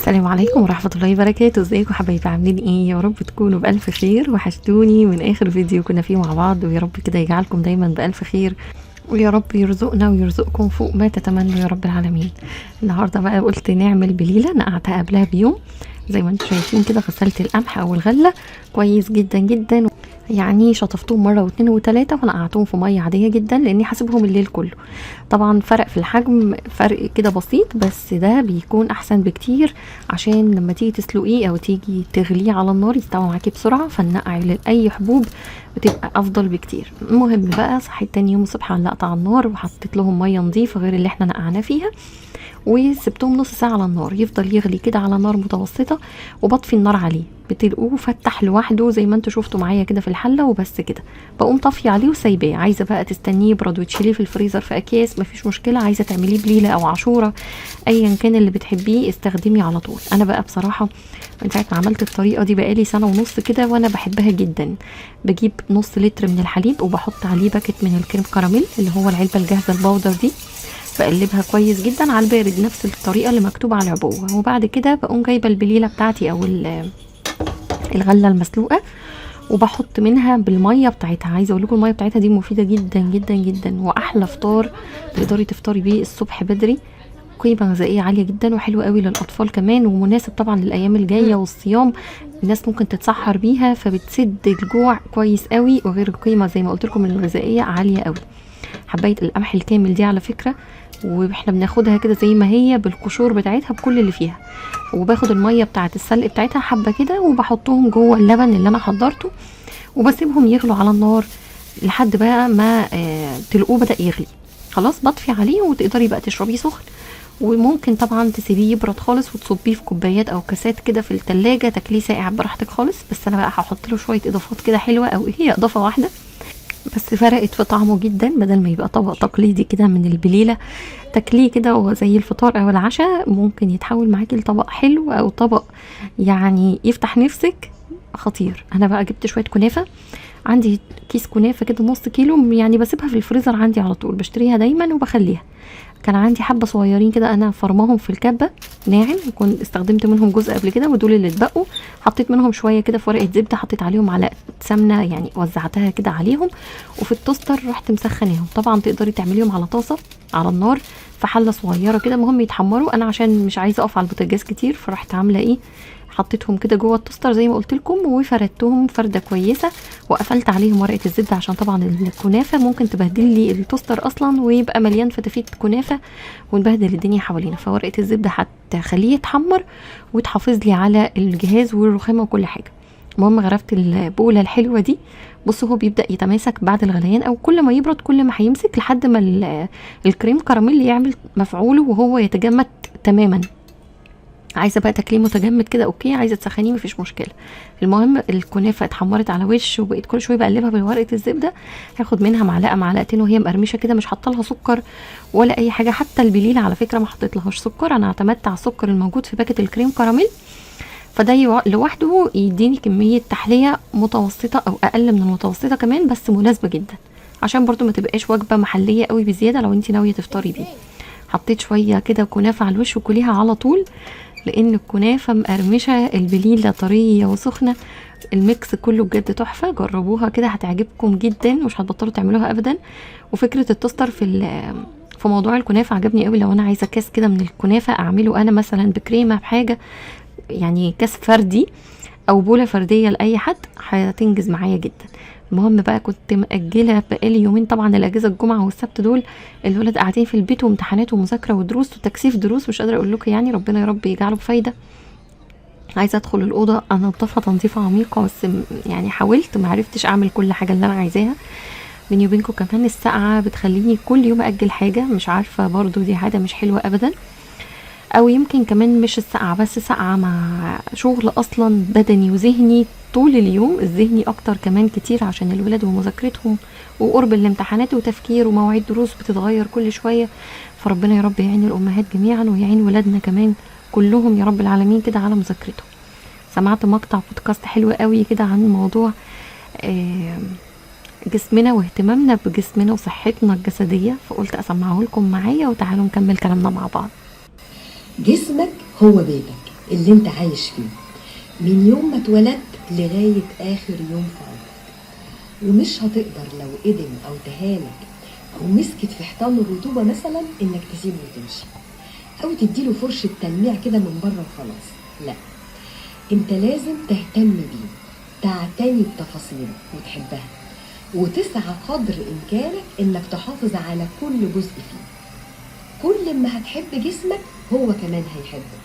السلام عليكم ورحمة الله وبركاته. ازيكم حبايبي، عاملين ايه؟ يا رب تكونوا بألف خير. وحشتوني من اخر فيديو كنا فيه مع بعض، ويا رب كده يجعلكم دايما بألف خير، ويا رب يرزقنا ويرزقكم فوق ما تتمنوا يا رب العالمين. النهارده بقى قلت نعمل بليلة نقعتها قبلها بيوم. زي ما انتم شايفين كده غسلت القمح او الغلة كويس جدا جدا، يعني شطفتهم مره واثنين وثلاثه ونقعتهم في ميه عاديه جدا لاني حاسبهم الليل كله. طبعا فرق في الحجم، فرق كده بسيط، بس ده بيكون احسن بكتير عشان لما تيجي تسلقيه او تيجي تغليه على النار يستوي معاكي بسرعه. فالنقع لاي حبوب بتبقى افضل بكتير. المهم بقى صحيت تاني يوم الصبح علقت على النار وحطيت لهم ميه نظيفه غير اللي احنا نقعناه فيها، وسبتهم نص ساعه على النار يفضل يغلي كده على نار متوسطه، وبطفي النار عليه. بتلقوه فتح لوحده زي ما انتوا شفتوا معايا كده في الحله، وبس كده بقوم طافيه عليه وسايباه. عايزه بقى تستنيه يبرد وتشيليه في الفريزر في اكياس مفيش مشكله، عايزه تعمليه بليله او عاشوره ايا كان اللي بتحبيه استخدمي على طول. انا بقى بصراحه من ساعه ما عملت الطريقه دي بقالي سنه ونص كده وانا بحبها جدا. بجيب نص لتر من الحليب وبحط عليه باكت من الكريم كراميل اللي هو العلبه الجاهزه الباودر دي، بقلبها كويس جدا على البارد نفس الطريقه اللي مكتوبه على العبوه. وبعد كده بقوم جايبه البليله بتاعتي او الغله المسلوقه وبحط منها بالميه بتاعتها. عايزه اقول لكم الميه بتاعتها دي مفيده جدا جدا جدا، واحلى فطار تقدري تفطري بيه الصبح بدري. قيمه غذائيه عاليه جدا وحلوه قوي للاطفال كمان، ومناسب طبعا للايام الجايه والصيام. الناس ممكن تتسحر بيها فبتسد الجوع كويس قوي، وغير القيمه زي ما قلت لكم الغذائيه عاليه قوي. حبايه القمح الكامل دي على فكره، واحنا بناخدها كده زي ما هي بالقشور بتاعتها بكل اللي فيها، وباخد الميه بتاعه السلق بتاعتها حبه كده وبحطهم جوه اللبن اللي انا حضرته، وبسيبهم يغلوا على النار لحد بقى ما تلقوه بدا يغلي. خلاص بطفي عليه وتقدري بقى تشربيه سخن. وممكن طبعا تسيبيه يبرد خالص وتصبيه في كوبايات او كاسات كده في التلاجة تاكليه ساقع براحتك خالص. بس انا بقى هحط له شويه اضافات كده حلوه، او هي اضافه واحده بس فرقت في طعمه جدا. بدل ما يبقى طبق تقليدي كده من البليله تاكليه كده زي الفطار او العشاء، ممكن يتحول معاكي لطبق حلو او طبق يعني يفتح نفسك خطير. انا بقى جبت شويه كنافه، عندي كيس كنافه كده نص كيلو، يعني بسيبها في الفريزر عندي على طول، بشتريها دايما وبخليها. كان عندي حبه صغيرين كده انا فرماهم في الكبه ناعم، كنت استخدمت منهم جزء قبل كده ودول اللي اتبقوا. حطيت منهم شويه كده في ورقه زبده، حطيت عليهم معلقه سمنه يعني وزعتها كده عليهم، وفي التوستر رحت مسخناهم. طبعا تقدري تعمليهم على طاسه على النار في حله صغيره كده، المهم يتحمروا. انا عشان مش عايزه اقف على البوتاجاز كتير فرحت عامله ايه، حطيتهم كده جوه التوستر زي ما قلت لكم، وفردتهم فرده كويسه، وقفلت عليهم ورقه الزبده عشان طبعا الكنافه ممكن تبهدل لي التوستر اصلا ويبقى مليان فتافيت كنافه ونبهدل الدنيا حوالينا. فورقه الزبده هتخليه يتحمر وتحافظ لي على الجهاز والرخامه وكل حاجه. المهم غرفت البوله الحلوه دي. بصوا هو بيبدا يتماسك بعد الغليان، او كل ما يبرد كل ما هيمسك لحد ما الكريم كراميل يعمل مفعوله وهو يتجمد تماما. عايزه بقى تاكليه متجمد كده اوكي، عايزه تسخنيه مفيش مشكله. المهم الكنافه اتحمرت على وش، وبقيت كل شويه بقلبها بورقه الزبده. هاخد منها معلقه معلقتين وهي مقرمشه كده، مش حاطه لها سكر ولا اي حاجه. حتى البليله على فكره ما حطيت لهاش سكر، انا اعتمدت على السكر الموجود في باكت الكريم كراميل، فده لوحده يديني كميه تحليه متوسطه او اقل من المتوسطه كمان، بس مناسبه جدا عشان برضو ما تبقاش وجبه محليه قوي بزياده لو انت ناويه تفطري بيه. حطيت شويه كده كنافه على الوش وكليها على طول، لان الكنافه مقرمشه البليله طريه وسخنه. الميكس كله بجد تحفه، جربوها كده هتعجبكم جدا مش هتبطلوا تعملوها ابدا. وفكره التوستر في موضوع الكنافه عجبني قوي. لو انا عايزه كاس كده من الكنافه اعمله انا مثلا بكريمه بحاجه، يعني كاس فردي او بوله فرديه لاي حد، هتنجز معايا جدا. المهم بقى كنت مأجلة بقالي يومين، طبعا الاجازة الجمعة والسبت دول الولاد قاعدين في البيت وامتحانات ومذاكرة ودروس وتكثيف دروس، مش قادرة اقول لكم يعني ربنا يا رب يجعله بفايدة. عايزة ادخل الأوضة انضفها تنظيفة عميقة، بس يعني حاولت ما عرفتش اعمل كل حاجة اللي انا عايزاها. بيني وبينكم كمان السقعة بتخليني كل يوم اجل حاجة، مش عارفة برضو دي عادة مش حلوة ابدا. او يمكن كمان مش السقعة بس، سقعة مع شغل اصلا بدني وذهني طول اليوم، الذهني اكتر كمان كتير عشان الولاد ومذاكرتهم وقرب الامتحانات وتفكير ومواعيد دروس بتتغير كل شوية. فربنا يا رب يعين الامهات جميعا ويعين ولادنا كمان كلهم يا رب العالمين كده على مذاكرتهم. سمعت مقطع بودكاست حلو قوي كده عن موضوع جسمنا واهتمامنا بجسمنا وصحتنا الجسدية، فقلت اسمعه لكم معايا وتعالوا نكمل كلامنا مع بعض. جسمك هو بيتك، اللي انت عايش فيه من يوم ما اتولدت لغاية آخر يوم في عمرك. ومش هتقدر لو قدم أو تهانك أو مسكت في حيطان الرطوبة مثلا إنك تسيبه وتمشي أو تديله فرشة تلميع كده من بره وخلاص. لا، انت لازم تهتم بيه، تعتني بتفاصيله وتحبها، وتسعى قدر إمكانك إنك تحافظ على كل جزء فيه. كل ما هتحب جسمك هو كمان هيحبك،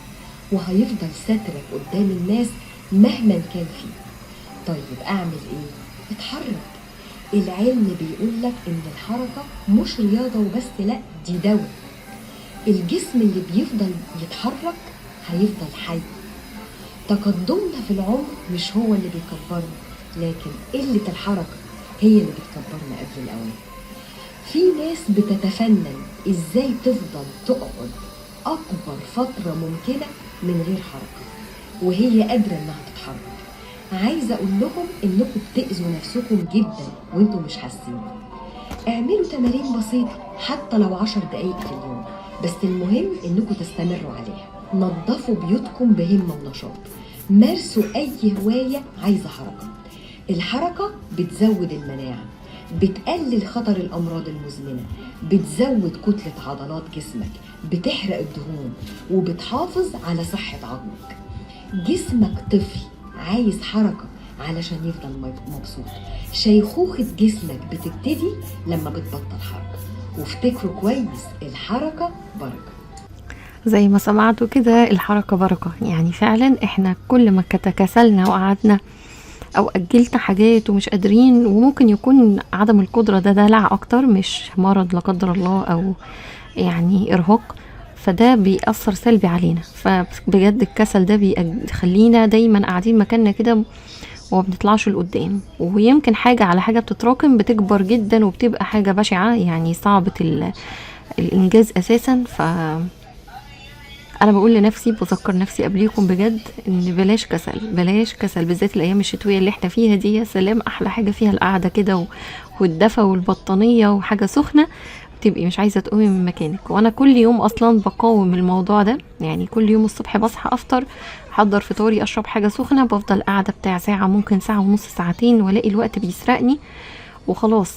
وهيفضل سترك قدام الناس مهما كان فيه. طيب أعمل إيه؟ اتحرك. العلم بيقولك إن الحركة مش رياضة وبس، لأ دي دواء. الجسم اللي بيفضل يتحرك هيفضل حي. تقدمنا في العمر مش هو اللي بيكبرنا، لكن قلة الحركة هي اللي بتكبرنا قبل الأوان. في ناس بتتفنن ازاي تفضل تقعد اكبر فترة ممكنة من غير حركة وهي قادرة انها تتحرك. عايزة اقول لهم انكم بتأذوا نفسكم جدا وانتم مش حاسين. اعملوا تمارين بسيطة حتى لو 10 دقايق في اليوم، بس المهم انكم تستمروا عليها. نظفوا بيوتكم بهمة ونشاط، مارسوا اي هواية عايزة حركة. الحركة بتزود المناعة، بتقلل خطر الأمراض المزمنة، بتزود كتلة عضلات جسمك، بتحرق الدهون، وبتحافظ على صحة عظمك. جسمك طفل عايز حركة علشان يفضل مبسوط. شيخوخة جسمك بتبتدي لما بتبطل حركة، وافتكروا كويس الحركة بركة. زي ما سمعتوا كده، الحركة بركة. يعني فعلا احنا كل ما تكاسلنا وقعدنا او اجلنا حاجات ومش قادرين، وممكن يكون عدم القدرة ده دلع اكتر مش مرض لا قدر الله او يعني ارهاق، فده بيأثر سلبي علينا. فبجد الكسل ده بيخلينا دايما قاعدين مكاننا كده وما بنطلعش لقدام، ويمكن حاجة على حاجة بتتراكم بتكبر جدا وبتبقى حاجة بشعة، يعني صعبة الانجاز اساسا. انا بقول لنفسي، بذكر نفسي قبليكم بجد، ان بلاش كسل، بلاش كسل، بالذات الايام الشتويه اللي احنا فيها دي. يا سلام، احلى حاجه فيها القعده كده والدفى والبطانيه وحاجه سخنه، تبقي مش عايزه تقومي من مكانك. وانا كل يوم اصلا بقاوم الموضوع ده، يعني كل يوم الصبح بصحى افطر، احضر فطاري، اشرب حاجه سخنه، بفضل قاعده بتاع ساعه، ممكن ساعه ونص، ساعتين، والاقي الوقت بيسرقني وخلاص.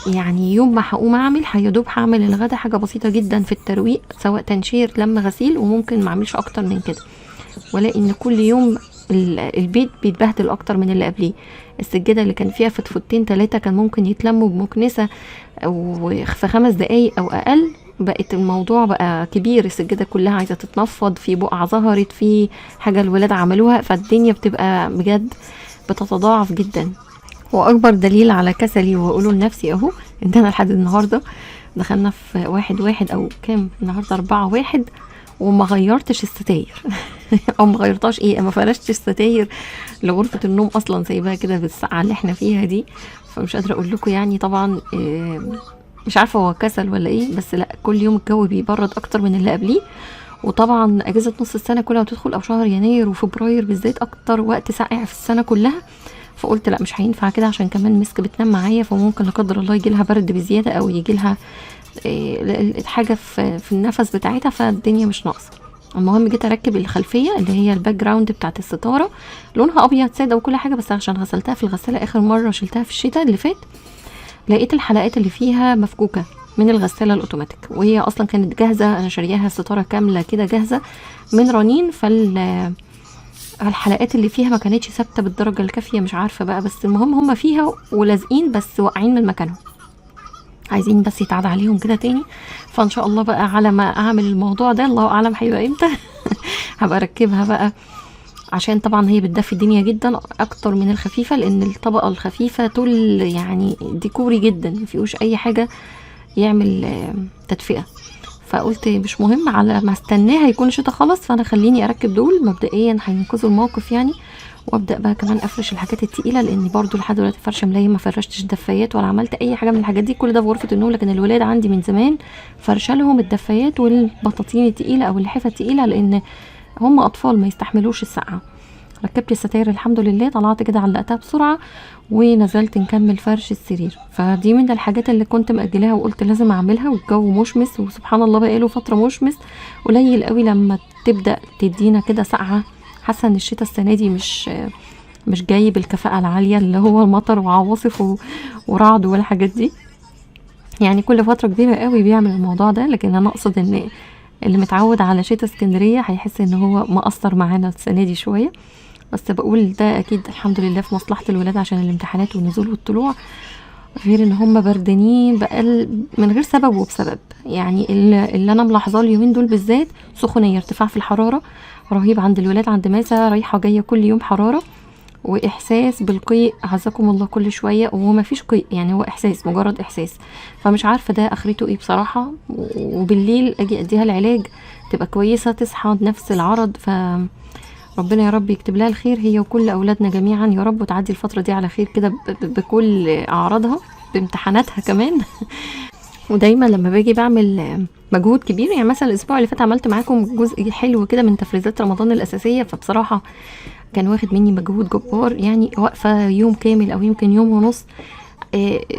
يعني يوم ما هقوم اعمل هيدوب هعمل الغدا، حاجه بسيطه جدا في الترويق، سواء تنشير لم غسيل، وممكن ما اعملش اكتر من كده. ولاقي ان كل يوم البيت بيتبهدل اكتر من اللي قبليه. السجاده اللي كان فيها فتفتين 3 كان ممكن يتلموا بمكنسه وفي 5 دقايق او اقل، بقت الموضوع بقى كبير. السجاده كلها عايزه تتنفض، في بقعه ظهرت، في حاجه الولاد عملوها، فالدنيا بتبقى بجد بتتضاعف جدا. واكبر دليل على كسلي واقوله لنفسي اهو، ان انا لحد النهارده دخلنا في 1/1 او كام النهارده 4/1 وما غيرتش الستاير او ما غيرتهاش، ما فرشتش الستاير لغرفه النوم اصلا، سايباها كده بالساعه اللي احنا فيها دي. فمش قادره اقول لكم يعني طبعا، مش عارفه هو كسل ولا ايه، بس لا، كل يوم الجو بيبرد اكتر من اللي قبليه. وطبعا اجازه نص السنه كلها بتدخل، او شهر يناير وفبراير بالذات اكتر وقت ساقع في السنه كلها. فقلت لا، مش هينفع كده، عشان كمان مسك بتنام معايا، فممكن لا قدر الله يجي لها برد بزياده، او يجي لها حاجه في النفس بتاعتها، فالدنيا مش ناقصه. المهم جيت اركب الخلفيه اللي هي الباك جراوند بتاعت الستاره، لونها ابيض ساده وكل حاجه، بس عشان غسلتها في الغساله اخر مره، شلتها في الشتاء اللي فات، لقيت الحلقات اللي فيها مفكوكه من الغساله الاوتوماتيك، وهي اصلا كانت جاهزه، انا شارياها الستاره كامله كده جاهزه من رنين. الحلقات اللي فيها ما كانتش ثابته بالدرجه الكافيه، مش عارفه بقى، بس المهم هم فيها ولازقين، بس واقعين من مكانهم، عايزين بس يتعاد عليهم كده تاني. فان شاء الله بقى على ما اعمل الموضوع ده، الله اعلم هيبقى امتى هبقى اركبها بقى، عشان طبعا هي بتدفي الدنيا جدا اكتر من الخفيفه، لان الطبقه الخفيفه طول يعني ديكوري جدا، مفيهوش اي حاجه يعمل تدفئه. فقلت مش مهم، على ما استناها يكون الشتاء خلص، فانا خليني اركب دول مبدئيا، هينقذوا الموقف يعني. وابدا بقى كمان افرش الحاجات التقيله، لاني برضو لحد دلوقتي فرشه ملايه، ما فرشتش الدفايات ولا عملت اي حاجه من الحاجات دي، كل ده في غرفه النوم. لكن الولاد عندي من زمان فرشه لهم الدفايات والبطاطين التقيله او اللحفه التقيله، لان هم اطفال ما يستحملوش السقعه. ركبت الستاير الحمد لله، طلعت كده علقتها بسرعه ونزلت نكمل فرش السرير. فدي من الحاجات اللي كنت مأجلاها وقلت لازم اعملها، والجو مشمس، وسبحان الله بقاله فتره مشمس، قليل قوي لما تبدأ تدينا كده سقعه حاسه ان الشتاء السنه دي مش جاي بالكفاءه العاليه اللي هو المطر وعواصف ورعد والحاجات دي. يعني كل فتره كبيره قوي بيعمل الموضوع ده، لكن انا اقصد ان اللي متعود على شتاء اسكندريه هيحس ان هو مقصر معانا السنه دي شويه. بس بقول ده اكيد الحمد لله في مصلحه الولاد عشان الامتحانات والنزول والطلوع، غير ان هم بردانين من غير سبب وبسبب. يعني اللي انا ملاحظاه اليومين دول بالذات سخونيه، ارتفاع في الحراره رهيب عند الولاد، عند ماسة رايحه جايه كل يوم حراره، واحساس بالقيء عزكم الله كل شويه، وهو ما فيش قيء يعني، هو احساس، مجرد احساس. فمش عارفه ده اخرته ايه بصراحه. وبالليل اجي اديها العلاج تبقى كويسه، تصحى نفس العرض. ربنا يا رب يكتب لها الخير هي وكل اولادنا جميعا يا رب، وتعدي الفتره دي على خير كده بكل اعراضها، بامتحاناتها كمان. ودايما لما باجي بعمل مجهود كبير، يعني مثلا الاسبوع اللي فات عملت معاكم جزء حلو كده من تفريزات رمضان الاساسيه، فبصراحه كان واخد مني مجهود جبار، يعني واقفه يوم كامل او يمكن يوم ونص.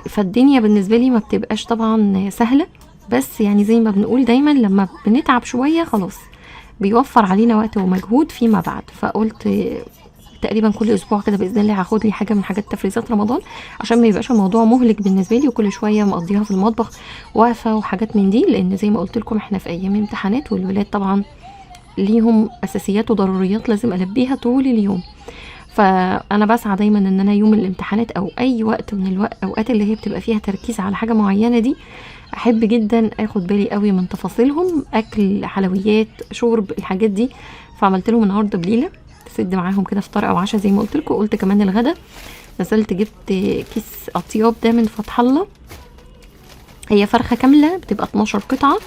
فالدنيا بالنسبه لي ما بتبقاش طبعا سهله، بس يعني زي ما بنقول دايما لما بنتعب شويه خلاص بيوفر علينا وقت ومجهود فيما بعد. فقلت تقريبا كل اسبوع كده باذن الله هاخد لي حاجه من حاجات تفريزات رمضان، عشان ما يبقاش الموضوع مهلك بالنسبه لي وكل شويه مقضيها في المطبخ واقفه وحاجات من دي، لان زي ما قلت لكم احنا في ايام امتحانات، والولاد طبعا ليهم اساسيات وضروريات لازم البيها طول اليوم. فانا بسعى دايما ان انا يوم الامتحانات او اي وقت من الاوقات اللي هي بتبقى فيها تركيز على حاجه معينه دي، احب جدا اخد بالي قوي من تفاصيلهم، اكل، حلويات، شرب، الحاجات دي. فعملت لهم النهارده بليله تسد معاهم كده فطار او عشاء زي ما قلت لكم. قلت كمان الغدا نزلت جبت كيس اطياب ده من فتح الله، هي فرخه كامله بتبقى 12 قطعه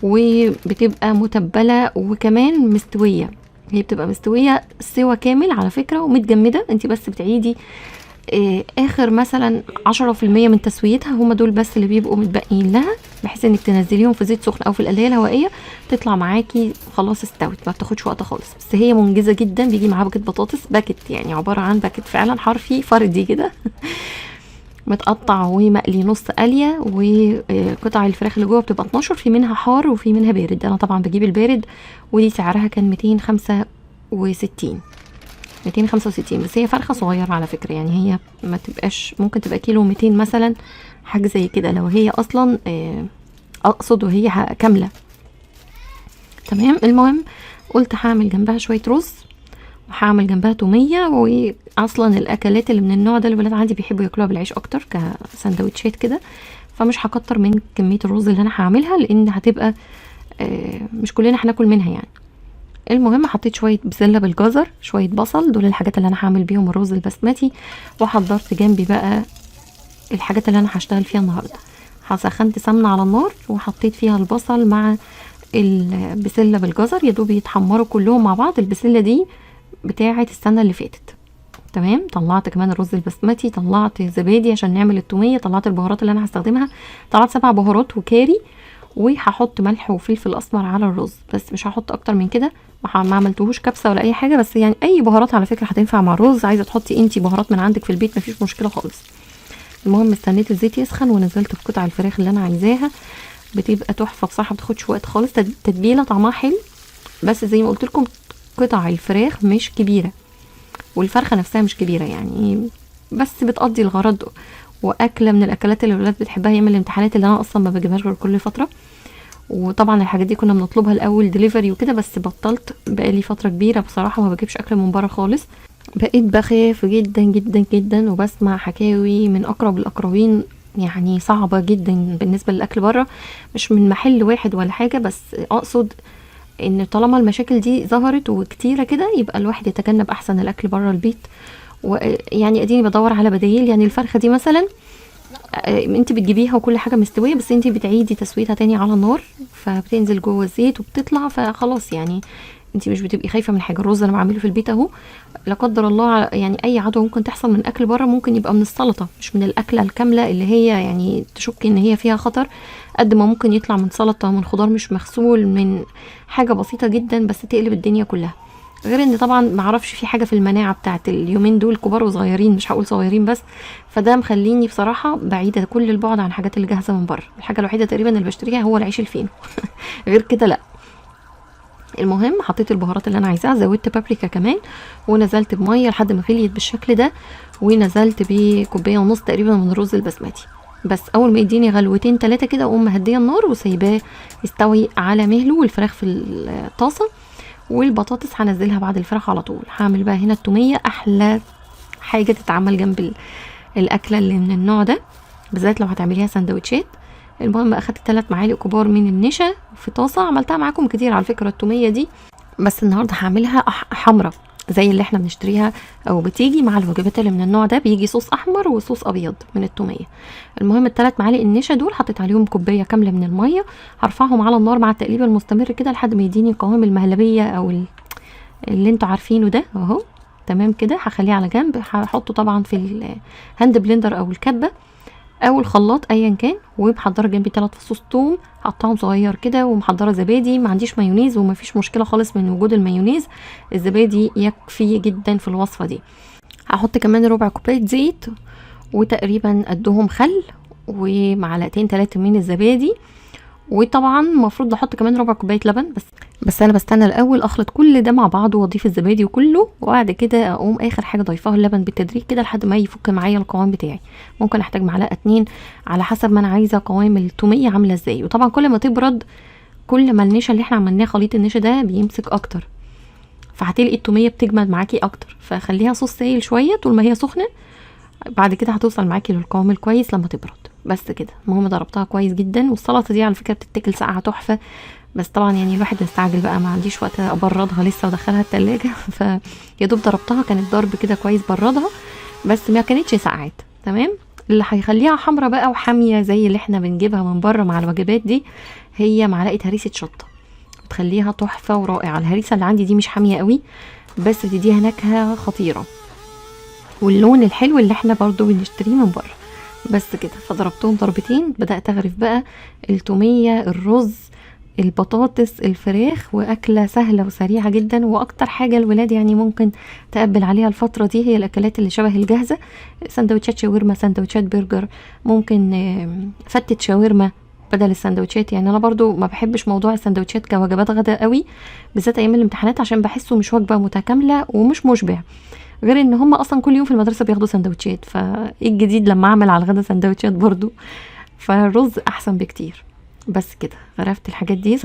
وبتبقى متبله وكمان مستويه، هي بتبقى مستويه سوا كامل على فكره ومتجمده، انت بس بتعيدي اخر مثلا 10% من تسويتها، هم دول بس اللي بيبقوا متبقيين لها، بحيث انك تنزليهم في زيت سخن او في القلايه الهوائيه تطلع معاكي خلاص استوت، ما بتاخدش وقت خالص. بس هي منجزه جدا، بيجي معاها باكت بطاطس، باكت يعني عباره عن باكت فعلا حرفي فردي كده متقطع ومقلي نص قليه، وقطع الفراخ اللي جوه بتبقى 12، في منها حار وفي منها بارد، انا طبعا بجيب البارد، ودي سعرها كان 265 265. بس هي فرخه صغيره على فكره، يعني هي ما تبقاش، ممكن تبقى كيلو 200 مثلا، حاجه زي كده لو هي اصلا اقصد وهي كامله. تمام. المهم قلت هعمل جنبها شويه رز، وهعمل جنبها توميه، واصلا الاكلات اللي من النوع ده الولاد عندي بيحبوا ياكلوها بالعيش اكتر كسندوتشات كده، فمش هكتر من كميه الرز اللي انا هعملها، لان هتبقى مش كلنا هناكل منها يعني. المهم حطيت شويه بسله بالجزر، شويه بصل، دول الحاجات اللي انا هعمل بيهم الرز البسمتي. وحضرت جنبي بقى الحاجات اللي انا هشتغل فيها النهارده. سخنت سمنه على النار وحطيت فيها البصل مع البسله بالجزر، يا دوب يتحمروا كلهم مع بعض. البسله دي بتاعه السنه اللي فاتت. تمام. طلعت كمان الرز البسمتي، طلعت زبادي عشان نعمل التوميه، طلعت البهارات اللي انا هستخدمها، طلعت 7 بهارات وكاري، وهحط ملح وفلفل اسمر على الرز بس، مش هحط اكتر من كده. ما عملتهوش كبسه ولا اي حاجه، بس يعني اي بهارات على فكره هتنفع مع الرز، عايزه تحطي انتي بهارات من عندك في البيت مفيش مشكله خالص. المهم استنيت الزيت يسخن ونزلت بقطع الفراخ اللي انا عايزاها، بتبقى تحفه بصراحه، ما بتاخدش وقت خالص، تتبيله طعمها حلو. بس زي ما قلت لكم قطع الفراخ مش كبيره، والفرخه نفسها مش كبيره يعني، بس بتقضي الغرض، واكله من الاكلات اللي الولاد بتحبها ايام الامتحانات، اللي انا اصلا ما بجيبهاش غير كل فتره. وطبعا الحاجات دي كنا بنطلبها الاول ديليفري وكده، بس بطلت بقالي فتره كبيره بصراحه ما بجيبش اكل من بره خالص. بقيت بخاف جدا جدا جدا، وبسمع حكاوي من اقرب الاقربين يعني صعبه جدا بالنسبه للاكل بره، مش من محل واحد ولا حاجه، بس اقصد ان طالما المشاكل دي ظهرت وكتيره كده، يبقى الواحد يتجنب احسن الاكل بره البيت. ويعني اديني بدور على بدايل، يعني الفرخه دي مثلا انت بتجيبيها وكل حاجه مستويه، بس انت بتعيدي تسويتها تاني على النار، فبتنزل جوه الزيت وبتطلع، فخلاص يعني انت مش بتبقي خايفه من حاجه. الرز انا بعمله في البيت اهو، لا قدر الله يعني اي عدوى ممكن تحصل من اكل بره ممكن يبقى من السلطه، مش من الاكله الكامله اللي هي يعني تشك ان هي فيها خطر، قد ما ممكن يطلع من سلطه، من خضار مش مغسول، من حاجه بسيطه جدا بس تقلب الدنيا كلها. غير ان طبعا معرفش في حاجه في المناعه بتاعت اليومين دول، كبار وصغيرين، مش هقول صغيرين بس، فده مخليني بصراحه بعيده كل البعد عن الحاجات اللي جاهزه من بره. الحاجه الوحيده تقريبا اللي بشتريها هو العيش الفينو غير كده لا. المهم حطيت البهارات اللي انا عايزاها، زودت بابريكا كمان، ونزلت بميه لحد ما غليت بالشكل ده، ونزلت بكوبايه ونص تقريبا من الرز البسمتي. بس اول ما يديني غلوتين 3 كده اقوم مهديه النار وسايباه يستوي على مهله، والفراخ في الطاسه، والبطاطس هنزلها بعد الفراخ على طول. هعمل بقى هنا التوميه، احلى حاجه تتعمل جنب الاكله اللي من النوع ده، بالذات لو هتعمليها سندوتشات. المهم اخدت 3 معالق كبار من النشا في طاسه، عملتها معاكم كتير على فكره التوميه دي، بس النهارده هعملها حمرا زي اللي احنا بنشتريها او بتيجي مع الوجبات اللي من النوع ده، بيجي صوص احمر وصوص ابيض من التوميه. المهم ال3 معالق النشا دول حطيت عليهم كوبايه كامله من الميه، هرفعهم على النار مع التقليب المستمر كده لحد ما يديني قوام المهلبيه او اللي انتوا عارفينه ده اهو. تمام كده، هخليه على جنب. هحطه طبعا في الهاند بلندر او الكبه او الخلاط ايا كان، ومحضره جنبي 3 فصوص ثوم هقطعهم صغير كده، ومحضره زبادي. ما عنديش مايونيز ومفيش مشكله خالص من وجود المايونيز، الزبادي يكفي جدا في الوصفه دي. هحط كمان ربع كوبايه زيت، وتقريبا قدهم خل، ومعلقتين 3 من الزبادي، وطبعا المفروض احط كمان ربع كوبايه لبن. بس انا بستنى الاول اخلط كل ده مع بعضه واضيف الزبادي وكله، وبعد كده اقوم اخر حاجه ضيفاه اللبن بالتدريج كده لحد ما يفك معايا القوام بتاعي. ممكن احتاج معلقه 2 على حسب ما انا عايزه قوام التوميه عامله ازاي. وطبعا كل ما تبرد كل ما النشا اللي احنا عملناه خليط النشا ده بيمسك اكتر، فهتلاقي التوميه بتجمد معاكي اكتر، فخليها صوص سائل شويه طول ما هي سخنه، بعد كده هتوصل معاكي للقوام الكويس لما تبرد. بس كده. المهم ضربتها كويس جدا، والسلطه دي على فكره بتتاكل ساقعه تحفه، بس طبعا يعني الواحد مستعجل بقى، ما عنديش وقت ابردها لسه وادخلها التلاجة فيا دوب ضربتها كانت ضرب كده كويس بردها، بس ما كانتش ساقعات. تمام. اللي هيخليها حمرا بقى وحاميه زي اللي احنا بنجيبها من بره مع الوجبات دي، هي معلقه هريسه شطه، بتخليها تحفه ورائعه. الهريسه اللي عندي دي مش حاميه قوي، بس بتديها نكهه خطيره، واللون الحلو اللي احنا برضو بنشتريه من بره. بس كده، فضربتهم ضربتين، بدأت اغرف بقى التومية، الرز، البطاطس، الفراخ، واكلة سهلة وسريعة جدا. واكتر حاجة الولاد يعني ممكن تقبل عليها الفترة دي هي الاكلات اللي شبه الجاهزة، سندوتشات شاورما، سندوتشات برجر، ممكن فتة شاورما بدل السندوتشات. يعني انا برضو ما بحبش موضوع السندوتشات كوجبات غدا قوي، بالذات ايام الامتحانات، عشان بحسه مش وجبة متكاملة ومش مشبع، غير ان هم اصلا كل يوم في المدرسه بياخدوا سندوتشات، فايه الجديد لما اعمل على الغدا سندوتشات برضو؟ فالرز احسن بكتير. بس كده، غرفت الحاجات دي،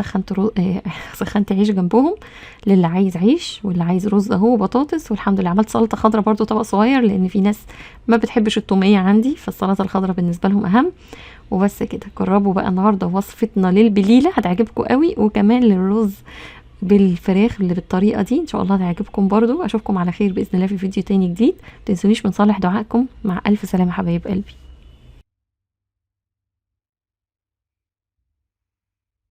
سخنت عيش جنبهم للي عايز عيش واللي عايز رز اهو، بطاطس. والحمد لله عملت سلطه خضراء برضو طبق صغير، لان في ناس ما بتحبش التوميه عندي، فالسلطه الخضراء بالنسبه لهم اهم. وبس كده. جربوا بقى النهارده وصفتنا للبليله هتعجبكم قوي، وكمان للرز بالفراخ اللي بالطريقه دي ان شاء الله هتعجبكم برضو. اشوفكم على خير باذن الله في فيديو تاني جديد. متنسونيش من صالح دعائكم. مع الف سلامه حبايب قلبي.